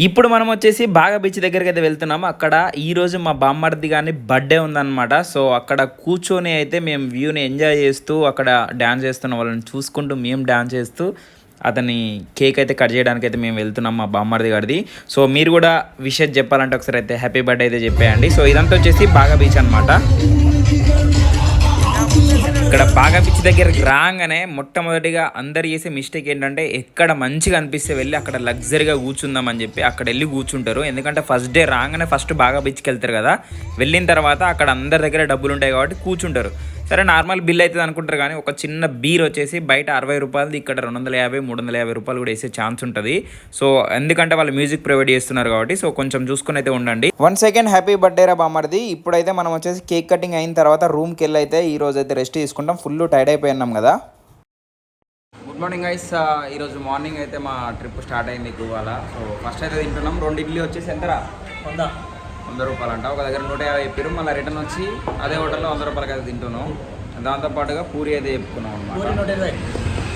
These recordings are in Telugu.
ఇప్పుడు మనం వచ్చేసి బాగా బీచ్ దగ్గరికి అయితే వెళ్తున్నాము. అక్కడ ఈరోజు మా బామ్మర్ది కానీ బర్త్డే ఉందన్నమాట. సో అక్కడ కూర్చొని అయితే మేము వ్యూని ఎంజాయ్ చేస్తూ అక్కడ డ్యాన్స్ చేస్తున్న వాళ్ళని చూసుకుంటూ మేము డ్యాన్స్ చేస్తూ అతని కేక్ అయితే కట్ చేయడానికి అయితే మేము వెళ్తున్నాం మా బామ్మర్ది గారిది. సో మీరు కూడా విషెస్ చెప్పాలంటే ఒకసారి అయితే హ్యాపీ బర్త్డే అయితే చెప్పేయండి. సో ఇదంతా వచ్చేసి బాగా బీచ్ అనమాట. ఇక్కడ బాగా బీచ్ దగ్గరికి రాగానే మొట్టమొదటిగా అందరు చేసే మిస్టేక్ ఏంటంటే ఎక్కడ మంచిగా అనిపిస్తే వెళ్ళి అక్కడ లగ్జరీగా కూర్చుందామని చెప్పి అక్కడ వెళ్ళి కూర్చుంటారు. ఎందుకంటే ఫస్ట్ డే రాగానే ఫస్ట్ బాగా బీచ్కి వెళ్తారు కదా, వెళ్ళిన తర్వాత అక్కడ అందరి దగ్గర డబ్బులు ఉంటాయి కాబట్టి కూర్చుంటారు. సరే నార్మల్ బిల్ అవుతుంది అనుకుంటారు, కానీ ఒక చిన్న బీర్ వచ్చేసి బయట 60 రూపాయలది ఇక్కడ 250, 350 రూపాయలు కూడా వేసే ఛాన్స్ ఉంటుంది. సో ఎందుకంటే వాళ్ళు మ్యూజిక్ ప్రొవైడ్ చేస్తున్నారు కాబట్టి సో కొంచెం చూసుకుని అయితే ఉండండి. 1 సెకండ్ హ్యాపీ బర్త్డే రా బామ్మర్ది. ఇప్పుడైతే మనం వచ్చేసి కేక్ కటింగ్ అయిన తర్వాత రూమ్కి వెళ్ళి అయితే ఈ రోజు అయితే రెస్ట్ తీసుకుంటాం. ఫుల్ టైర్డ్ అయిపోయినాం కదా. Good morning guys. ఈరోజు మార్నింగ్ అయితే మా ట్రిప్ స్టార్ట్ అయింది గోవాల. సో ఫస్ట్ అయితే తింటున్నాం. 2 ఇడ్లీ వచ్చేసి ఎంతరా? 100 రూపాయలు అంట. ఒక దగ్గర 150 చెప్పారు. మళ్ళీ రిటర్న్ వచ్చి అదే హోటల్లో 100 రూపాయలకి అయితే తింటున్నాం. దాంతోపాటుగా పూరి అయితే చెప్పుకున్నాం అనమాట.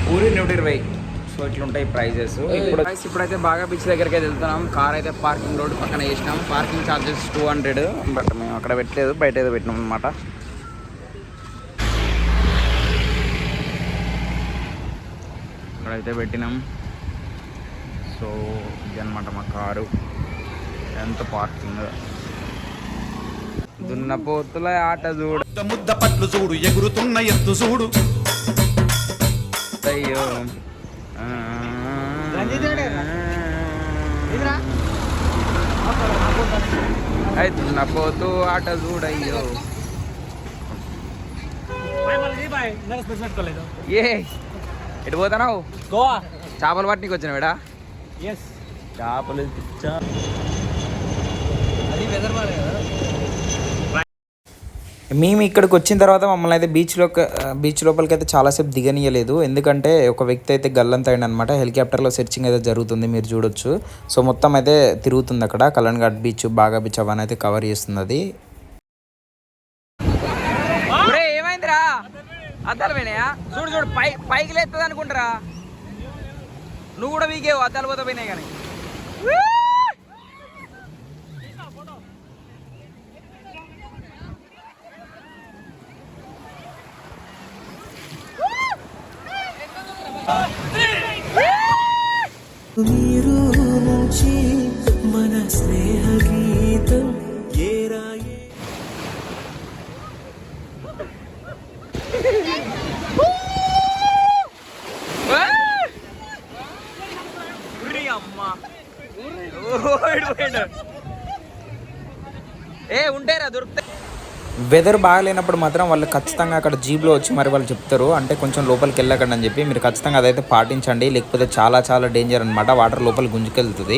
పూరి 120. సో ఇట్లుంటాయి ప్రైజెస్. ఇప్పుడైతే బాగా బీచ్ దగ్గరికి అయితే వెళ్తున్నాం. కార్ అయితే పార్కింగ్ రోడ్ పక్కన వేసినాం. పార్కింగ్ ఛార్జెస్ 200, బట్ మేము అక్కడ పెట్టలేదు, బయట అయితే పెట్టినాం అనమాట. ఇక్కడైతే పెట్టినాం. సో ఇది అనమాట మా కారు. ఎంత పార్కింగ్. దున్నపోతుల ఆట చూడు, ముద్ద పట్లు చూడు, ఎగురుతున్న ఎత్తు చూడు. అయ్యో అయి దున్నపోతూ ఆట చూడయ్యో. ఏ ఎటు పోతున్నావు? గోవా చేపలు పట్టనికి వచ్చిన వేడా? చేపలు మేము ఇక్కడికి వచ్చిన తర్వాత మమ్మల్ని అయితే బీచ్ లోపలికి అయితే చాలాసేపు దిగనీయలేదు. ఎందుకంటే ఒక వ్యక్తి అయితే గల్లంత అయింది అనమాట. హెలికాప్టర్లో సెర్చింగ్ అయితే జరుగుతుంది, మీరు చూడొచ్చు. సో మొత్తం అయితే తిరుగుతుంది అక్కడ. కళ్యాణ్ ఘాట్ బీచ్, బాగా బీచ్ అవన్నీ అయితే కవర్ చేస్తుంది అది. ఏమైందిరా? అద్దాలు పోయినాయా? చూడు చూడు, పైకి లేస్తుంది అనుకుంటారా? నువ్వు కూడా వీకేవు, అద్దాలు పోతే పోయినాయి కానీ. నీరు నుంచి మన స్నేహ గీతం ఉంటారా దొరుకుతాయి. వెదర్ బాగాలేనప్పుడు మాత్రం వాళ్ళు ఖచ్చితంగా అక్కడ జీప్లో వచ్చి మరి వాళ్ళు చెప్తారు, అంటే కొంచెం లోపలికి వెళ్ళకండి అని చెప్పి. మీరు ఖచ్చితంగా అదైతే పాటించండి, లేకపోతే చాలా చాలా డేంజర్ అనమాట. వాటర్ లోపలికి గుంజుకెళ్తుంది.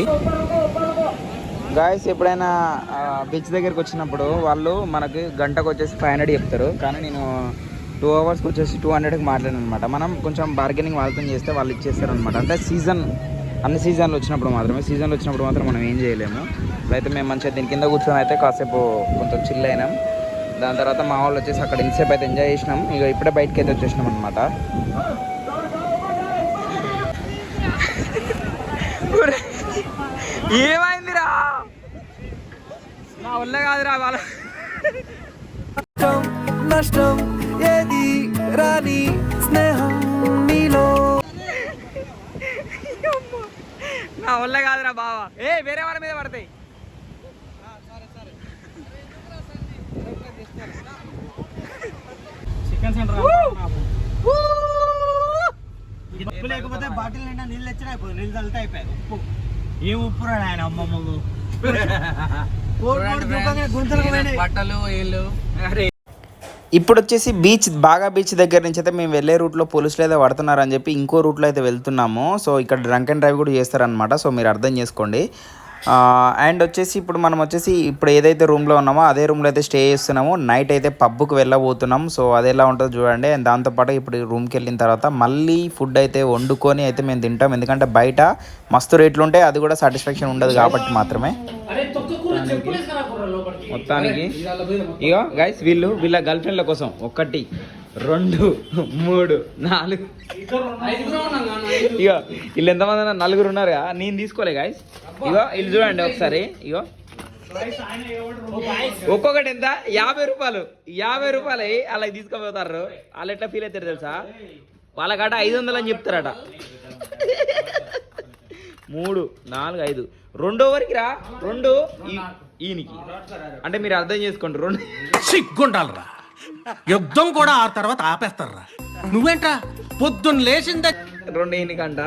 గాయస్ ఎప్పుడైనా బీచ్ దగ్గరికి వచ్చినప్పుడు వాళ్ళు మనకి గంటకు వచ్చేసి 500 చెప్తారు, కానీ నేను 2 అవర్స్కి వచ్చేసి 200కి మాట్లాడాను అనమాట. మనం కొంచెం బార్గెనింగ్ వాళ్ళతో చేస్తే వాళ్ళు ఇచ్చేస్తారు అనమాట. అంటే అన్ని సీజన్లు వచ్చినప్పుడు మాత్రం మనం ఏం చేయలేము. ఇప్పుడైతే మేము మంచిగా దీని కింద కూర్చొని అయితే కాసేపు కొంచెం చిల్ అయినాం. దాని తర్వాత మా వాళ్ళు వచ్చేసి అక్కడ ఇంతసేపు అయితే ఎంజాయ్ చేసినాం. ఇక ఇప్పుడే బయటకి అయితే వచ్చేసినాం అనమాట. ఏమైందిరా? నా వల్ల కాదురా వాళ్ళ. నష్టం ఏది రాని స్నేహం నీలో. నా వల్ల కాదురా బావా. వేరే వాళ్ళ మీద పడతాయి. లేకపోతే బాటిల్ నిండా నీళ్ళు తెచ్చినా అయిపోతుంది. నీళ్ళు తల్లితే అయిపోయాయి. ఉప్పు ఏం ఉప్పు రా ఆయన అమ్మమ్మకు బట్టలు వీళ్ళు. ఇప్పుడు వచ్చేసి బాగా బీచ్ దగ్గర నుంచి అయితే మేము వెళ్ళే రూట్లో పోలీసులు అయితే పడుతున్నారని చెప్పి ఇంకో రూట్లో అయితే వెళ్తున్నాము. సో ఇక్కడ డ్రంక్ అండ్ డ్రైవ్ కూడా చేస్తారనమాట. సో మీరు అర్థం చేసుకోండి. అండ్ వచ్చేసి ఇప్పుడు ఏదైతే రూమ్లో ఉన్నామో అదే రూమ్లో అయితే స్టే చేస్తున్నాము. నైట్ అయితే పబ్కి వెళ్ళబోతున్నాం. సో అది ఎలా ఉంటుందో చూడండి. అండ్ దాంతోపాటు ఇప్పుడు రూమ్కి వెళ్ళిన తర్వాత మళ్ళీ ఫుడ్ అయితే వండుకొని అయితే మేము తింటాం. ఎందుకంటే బయట మస్తు రేట్లు ఉంటాయి, అది కూడా సాటిస్ఫాక్షన్ ఉండదు కాబట్టి మాత్రమే. మొత్తానికి ఇక గైస్ వీళ్ళ గర్ల్ ఫ్రెండ్ల కోసం 1 2 3 4 ఇగో వీళ్ళు ఎంతమంది ఉన్నారు? 4 ఉన్నారుగా. నేను తీసుకోలే గాయస్. ఇగో వీళ్ళు చూడండి ఒకసారి. ఇగో ఒక్కొక్కటి ఎంత 50 రూపాయలు. 50 రూపాయలు అలా తీసుకుపోతారు. వాళ్ళు ఎట్లా ఫీల్ అవుతారు తెలుసా? వాళ్ళకాట 500 అని చెప్తారట. 3 4 5 రెండో వరకు రా. 2 ఈయనకి అంటే మీరు అర్థం చేసుకోండి. 2 సిగ్గుండాలరా, యుద్ధం కూడా ఆ తర్వాత ఆపేస్తారా. నువ్వేంట్రా పొద్దున్న లేచిందే 2 ఈయనకంట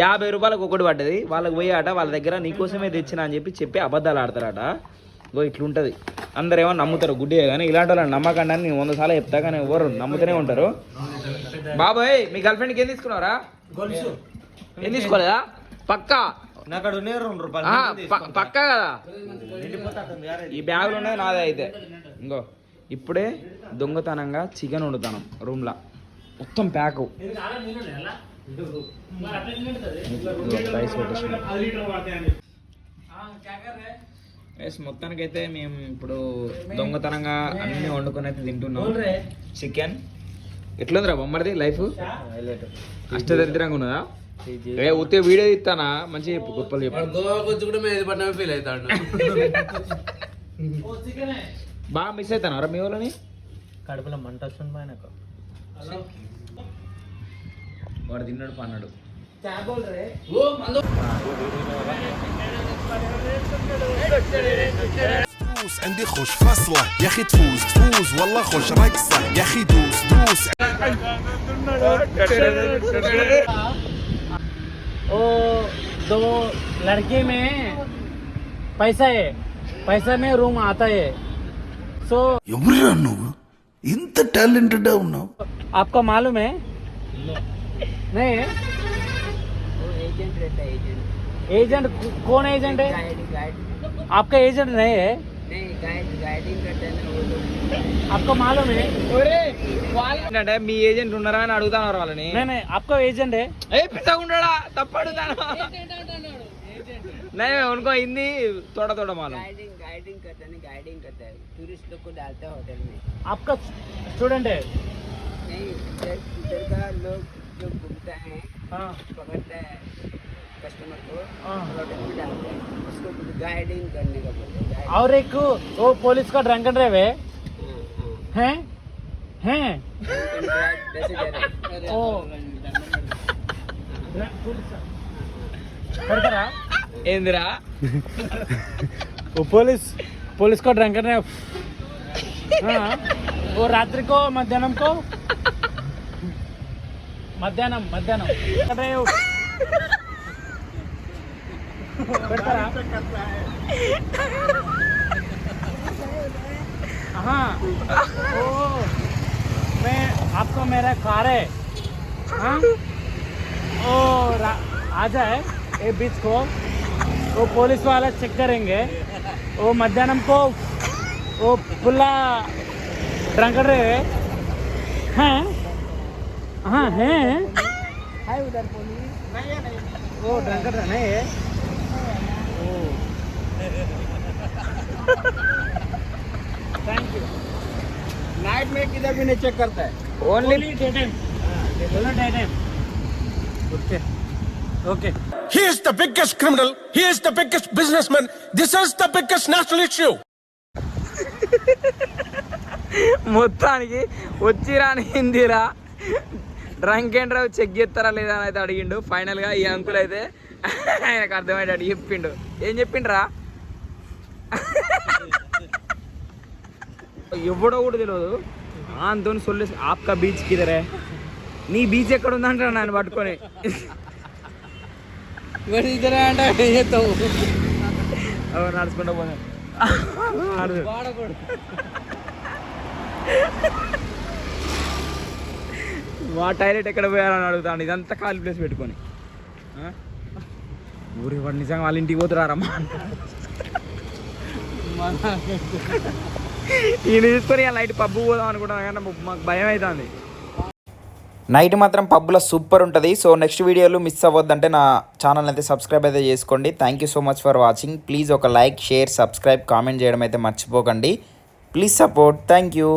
50 రూపాయలకు ఒకటి పడ్డది. వాళ్ళకి పోయి ఆట వాళ్ళ దగ్గర నీకోసమే తెచ్చిన అని చెప్పి అబద్ధాలు ఆడతారట. ఇగో ఇట్లుంటుంది. అందరు ఏమో నమ్ముతారు గుడ్డిగా, కానీ ఇలాంటి వాళ్ళని నమ్మకండి అని నేను 100 సార్లు చెప్తా, కానీ ఎవరు నమ్ముతూనే ఉంటారు. బాబాయ్ మీ గర్ల్ ఫ్రెండ్కి ఏం తీసుకున్నారా? ఏం తీసుకోలేదా? పక్కా నాకాడ ఉన్నాయి 2 రూపాయలు. పక్కా కదా? ఈ బ్యాగులు ఉన్నాయి నాదే. అయితే ఇంకో ఇప్పుడే దొంగతనంగా చికెన్ వండుతాను రూమ్లో. మొత్తం ప్యాకు మొత్తానికైతే మేము ఇప్పుడు దొంగతనంగా అన్ని వండుకొని అయితే తింటున్నాం. Chicken ఎట్లుందిరా బొమ్మడిది life? అష్టదరిద్రంగా ఉన్నదా? ఉత్తే వీడియో ఇస్తానా? మంచిగా చెప్పు, గొప్పలు చెప్పు. బాగా మిస్ అవుతానారా మీ వాళ్ళని? కడుపులో మంట వస్తుంది ఆయనకు. వాడు తిన్నాడు పన్నాడు. عندي خوش فصلة يا اخي تفوز والله خوش رقصة يا اخي دوس ओ 2 लड़के में पैसा है, पैसा में रूम आता है. सो ఎవరురా నువ్వు ఇంత టాలెంటెడ్ ఉన్నావు? आपको मालूम है? नहीं है? एजेंट रहता है. एजेंट कौन एजेंट है? आपका एजेंट नहीं है? नहीं गाइडिंग करते हैं ना वो लोग. आपको मालूम है? అంటే మీ ఏజెంట్ ఉన్నారా అని అడుగుతాను వాళ్ళని. नहीं नहीं, आपका एजेंट है? పెద్దగా ఉండడా? తప్పు అడుగుతాను. नहीं उनको हिंदी थोड़ा थोड़ा मालूम. गाइडिंग करता है टूरिस्ट लोग को डालता है होटल में. आपका स्टूडेंट है? नहीं इधर का लोग जो घूमता है हाँ पकड़ता है कस्टमर को हाँ. होटल में डालता है, उसको गाइडिंग करने का बोलते हैं. और एक वो पुलिस का ड्रंक एंड ड्राइव है हैं हैं ओ करतारा ఏందిరా? वो पुलिस को ड्रंक एंड ड्राइव. हाँ वो रात्रि को मध्याह्न ड्राइव करतारा. हाँ ओ मैं आपको मेरा कार है. हाँ ओ आ जाए ये बीच को, वो पुलिस वाले चेक करेंगे. वो मध्याह्न को वो खुला ड्रंक रहे हैं. हाँ हैं है उधर पुलिस नहीं. वो ड्रंक नहीं है. Thank you. नाइट में किधर भी नहीं चेक करता है. Only day time. Okay okay. He is the biggest criminal. He is the biggest businessman. This is the biggest national issue. మొత్తానికి వచ్చిరాని హిందీరా డ్రంక్ అండ్ డ్రైవ్ చెక్ చేస్తారా లేదా అని అయితే అడిగిండు. ఫైనల్గా ఈ అంకుల్ అయితే ఆయనకు అర్థమయ్యేటట్టు చెప్పిండు. ఏం చెప్పిండ్రా? ఎవడో కూడా తెలియదు. అంతో సొల్లు ఆప్కా బీచ్ కిదరే, నీ బీచ్ ఎక్కడ ఉందంటారా నన్ను పట్టుకొని. నడుచుకుంటా పోయినా మా టాయిలెట్ ఎక్కడ పోయారని అడుగుతాను. ఇదంతా ఖాళీ ప్లేస్ పెట్టుకొని ఊరి వాడు నిజంగా వాళ్ళ ఇంటికి పోతురారమ్మా. ఈయన తీసుకొని నైట్ పబ్బు పోదాం అనుకుంటాను, కానీ మాకు భయం అవుతుంది. నైట్ మాత్రం పబ్లో సూపర్ ఉంటుంది. సో నెక్స్ట్ వీడియోలు మిస్ అవ్వద్దంటే నా ఛానల్ అయితే సబ్స్క్రైబ్ అయితే చేసుకోండి. Thank you so much for watching. Please ఒక లైక్, షేర్, సబ్స్క్రైబ్, కామెంట్ చేయడం అయితే మర్చిపోకండి. Please support. Thank you.